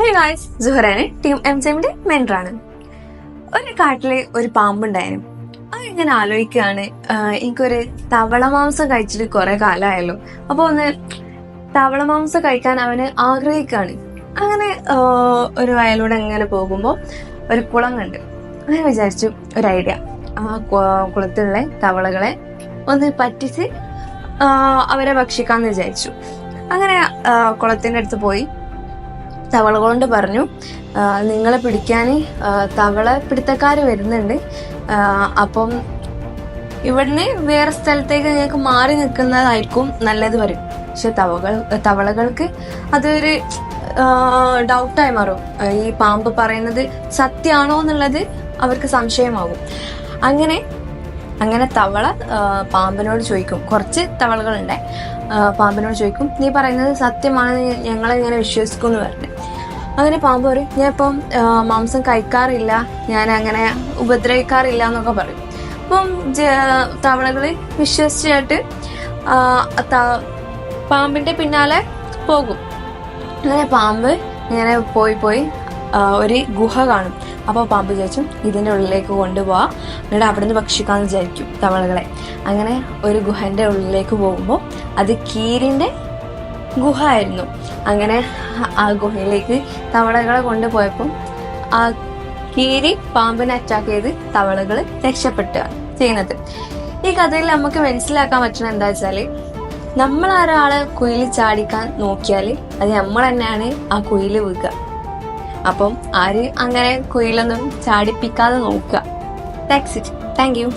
Hey guys, സുഹറാണ് team എംസെമിന്റെ മെൻറ്ററാണ്. ഒരു കാട്ടില് ഒരു പാമ്പുണ്ടായിരുന്നു. അതിങ്ങനെ ആലോചിക്കുകയാണ്, എനിക്കൊരു തവള മാംസം കഴിച്ചിട്ട് കുറെ കാലമായല്ലോ, അപ്പൊ ഒന്ന് തവള മാംസം കഴിക്കാൻ അവന് ആഗ്രഹിക്കുകയാണ്. അങ്ങനെ ഒരു വയലൂടെ എങ്ങനെ പോകുമ്പോൾ ഒരു കുളം കണ്ട്. അങ്ങനെ വിചാരിച്ചു ഒരു ഐഡിയ, ആ കുളത്തിലുള്ള തവളകളെ ഒന്ന് പറ്റിച്ച് അവരെ ഭക്ഷിക്കാന്ന് വിചാരിച്ചു. അങ്ങനെ കുളത്തിന്റെ അടുത്ത് പോയി തവളകളോണ്ട് പറഞ്ഞു, നിങ്ങളെ പിടിക്കാൻ തവള പിടുത്തക്കാർ വരുന്നുണ്ട്, അപ്പം ഇവിടുന്ന് വേറെ സ്ഥലത്തേക്ക് നിങ്ങൾക്ക് മാറി നിൽക്കുന്നതായിരിക്കും നല്ലത് പറയും. പക്ഷെ തവളകൾക്ക് അതൊരു ഡൗട്ടായി മാറും. ഈ പാമ്പ് പറയുന്നത് സത്യമാണോ എന്നുള്ളത് അവർക്ക് സംശയമാകും. അങ്ങനെ തവള പാമ്പിനോട് ചോദിക്കും, കുറച്ച് തവളകളുണ്ട്, പാമ്പിനോട് ചോദിക്കും, നീ പറയുന്നത് സത്യമാണെന്ന് ഞങ്ങളെങ്ങനെ വിശ്വസിക്കും എന്ന് പറഞ്ഞു. അങ്ങനെ പാമ്പ് പറയും, ഞാൻ ഇപ്പം മാംസം കഴിക്കാറില്ല, ഞാൻ അങ്ങനെ ഉപദ്രവിക്കാറില്ല എന്നൊക്കെ പറയും. അപ്പം തവളകള് വിശ്വസിച്ചിട്ട് പാമ്പിന്റെ പിന്നാലെ പോകും. അങ്ങനെ പാമ്പ് ഇങ്ങനെ പോയി ഒരു ഗുഹ കാണും. അപ്പോൾ പാമ്പ് ചോദിച്ചു, ഇതിൻ്റെ ഉള്ളിലേക്ക് കൊണ്ടുപോവാ, എന്നിട്ട് അവിടുന്ന് ഭക്ഷിക്കാന്ന് വിചാരിക്കും തവളകളെ. അങ്ങനെ ഒരു ഗുഹന്റെ ഉള്ളിലേക്ക് പോകുമ്പോൾ അത് കീരിന്റെ ഗുഹ ആയിരുന്നു. അങ്ങനെ ആ ഗുഹയിലേക്ക് തവളകളെ കൊണ്ടുപോയപ്പോൾ ആ കീരി പാമ്പിനെ അറ്റാക്ക് ചെയ്ത് തവളകൾ രക്ഷപ്പെട്ടുകയാണ് ചെയ്യുന്നത്. ഈ കഥയിൽ നമുക്ക് മനസ്സിലാക്കാൻ പറ്റുന്നത് എന്താ വെച്ചാല്, നമ്മൾ ഒരാളെ കുയില് ചാടിക്കാൻ നോക്കിയാൽ അത് നമ്മൾ തന്നെയാണ് ആ കുയില് വീഴുക. അപ്പം ആര് അങ്ങനെ കുയിലൊന്നും ചാടിപ്പിക്കാതെ നോക്കുക. താങ്ക്സ്. Thank you.